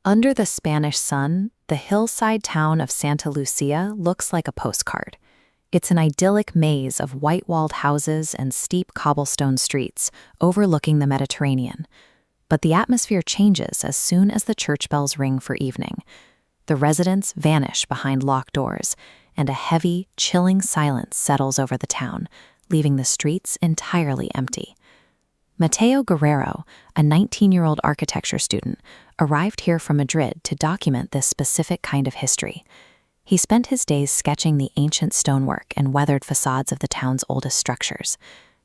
Under the Spanish sun, the hillside town of Santa Lucia looks like a postcard. It's an idyllic maze of white-walled houses and steep cobblestone streets overlooking the Mediterranean. But the atmosphere changes as soon as the church bells ring for evening. The residents vanish behind locked doors, and a heavy, chilling silence settles over the town, leaving the streets entirely empty. Mateo Guerrero, a 19-year-old architecture student, arrived here from Madrid to document this specific kind of history. He spent his days sketching the ancient stonework and weathered facades of the town's oldest structures.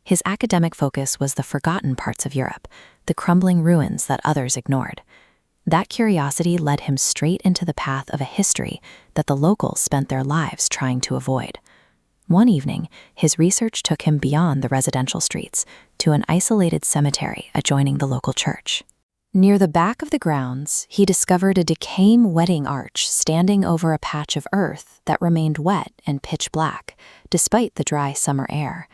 His academic focus was the forgotten parts of Europe, the crumbling ruins that others ignored. That curiosity led him straight into the path of a history that the locals spent their lives trying to avoid. One evening, his research took him beyond the residential streets to an isolated cemetery adjoining the local church. Near the back of the grounds, he discovered a decaying wedding arch standing over a patch of earth that remained wet and pitch black, despite the dry summer air.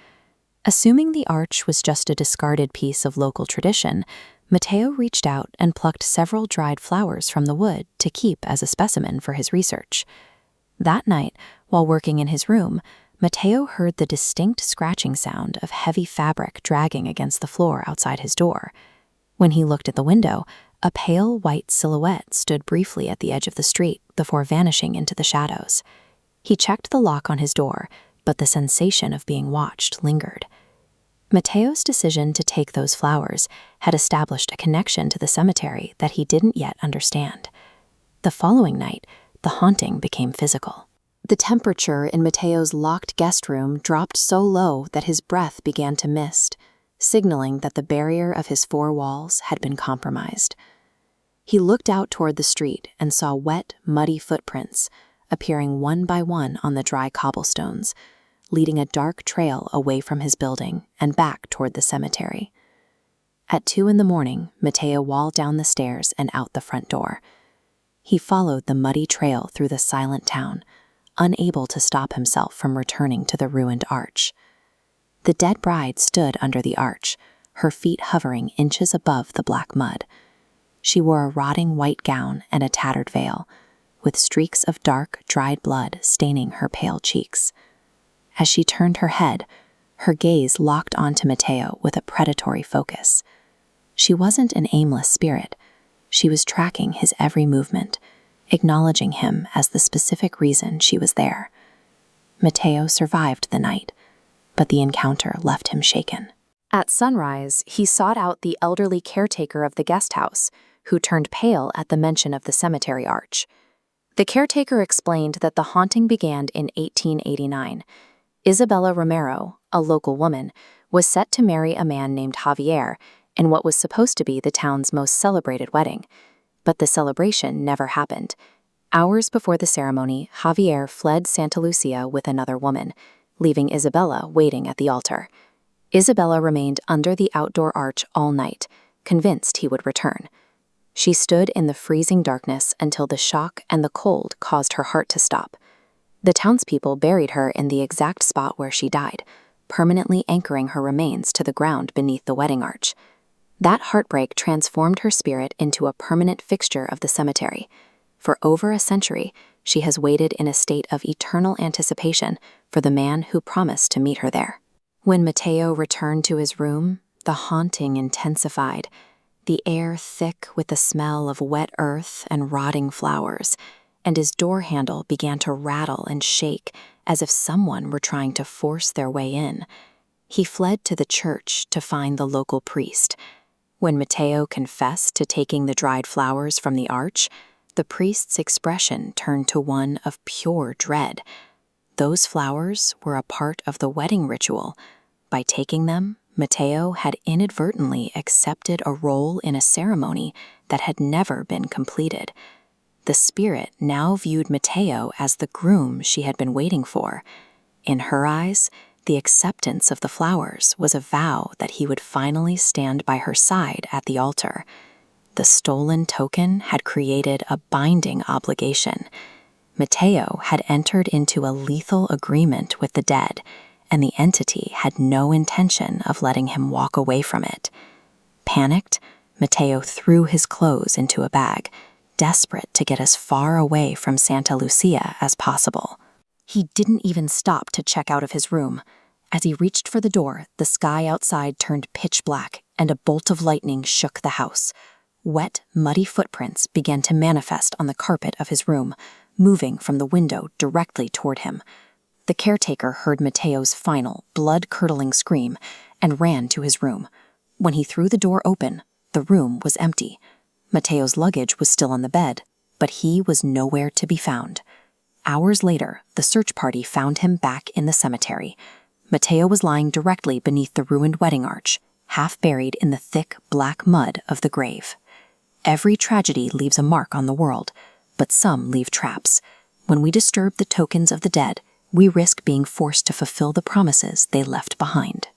Assuming the arch was just a discarded piece of local tradition, Mateo reached out and plucked several dried flowers from the wood to keep as a specimen for his research. That night, while working in his room, Mateo heard the distinct scratching sound of heavy fabric dragging against the floor outside his door. When he looked at the window, a pale white silhouette stood briefly at the edge of the street before vanishing into the shadows. He checked the lock on his door, but the sensation of being watched lingered. Mateo's decision to take those flowers had established a connection to the cemetery that he didn't yet understand. The following night, the haunting became physical. The temperature in Mateo's locked guest room dropped so low that his breath began to mist, signaling that the barrier of his four walls had been compromised. He looked out toward the street and saw wet, muddy footprints appearing one by one on the dry cobblestones, leading a dark trail away from his building and back toward the cemetery. At 2 a.m, Mateo walked down the stairs and out the front door. He followed the muddy trail through the silent town, unable to stop himself from returning to the ruined arch. The dead bride stood under the arch, her feet hovering inches above the black mud. She wore a rotting white gown and a tattered veil, with streaks of dark, dried blood staining her pale cheeks. As she turned her head, her gaze locked onto Mateo with a predatory focus. She wasn't an aimless spirit. She was tracking his every movement, acknowledging him as the specific reason she was there. Mateo survived the night, but the encounter left him shaken. At sunrise, he sought out the elderly caretaker of the guest house, who turned pale at the mention of the cemetery arch. The caretaker explained that the haunting began in 1889. Isabella Romero, a local woman, was set to marry a man named Javier in what was supposed to be the town's most celebrated wedding. But the celebration never happened. Hours before the ceremony, Javier fled Santa Lucia with another woman, leaving Isabella waiting at the altar. Isabella remained under the outdoor arch all night, convinced he would return. She stood in the freezing darkness until the shock and the cold caused her heart to stop. The townspeople buried her in the exact spot where she died, permanently anchoring her remains to the ground beneath the wedding arch. That heartbreak transformed her spirit into a permanent fixture of the cemetery. For over a century, she has waited in a state of eternal anticipation for the man who promised to meet her there. When Mateo returned to his room, the haunting intensified, the air thick with the smell of wet earth and rotting flowers, and his door handle began to rattle and shake as if someone were trying to force their way in. He fled to the church to find the local priest. When Mateo confessed to taking the dried flowers from the arch, the priest's expression turned to one of pure dread. Those flowers were a part of the wedding ritual. By taking them, Mateo had inadvertently accepted a role in a ceremony that had never been completed. The spirit now viewed Mateo as the groom she had been waiting for. In her eyes, the acceptance of the flowers was a vow that he would finally stand by her side at the altar. The stolen token had created a binding obligation. Mateo had entered into a lethal agreement with the dead, and the entity had no intention of letting him walk away from it. Panicked, Mateo threw his clothes into a bag, desperate to get as far away from Santa Lucia as possible. He didn't even stop to check out of his room. As he reached for the door, the sky outside turned pitch black, and a bolt of lightning shook the house. Wet, muddy footprints began to manifest on the carpet of his room, moving from the window directly toward him. The caretaker heard Mateo's final, blood-curdling scream and ran to his room. When he threw the door open, the room was empty. Mateo's luggage was still on the bed, but he was nowhere to be found. Hours later, the search party found him back in the cemetery. Mateo was lying directly beneath the ruined wedding arch, half buried in the thick, black mud of the grave. Every tragedy leaves a mark on the world, but some leave traps. When we disturb the tokens of the dead, we risk being forced to fulfill the promises they left behind.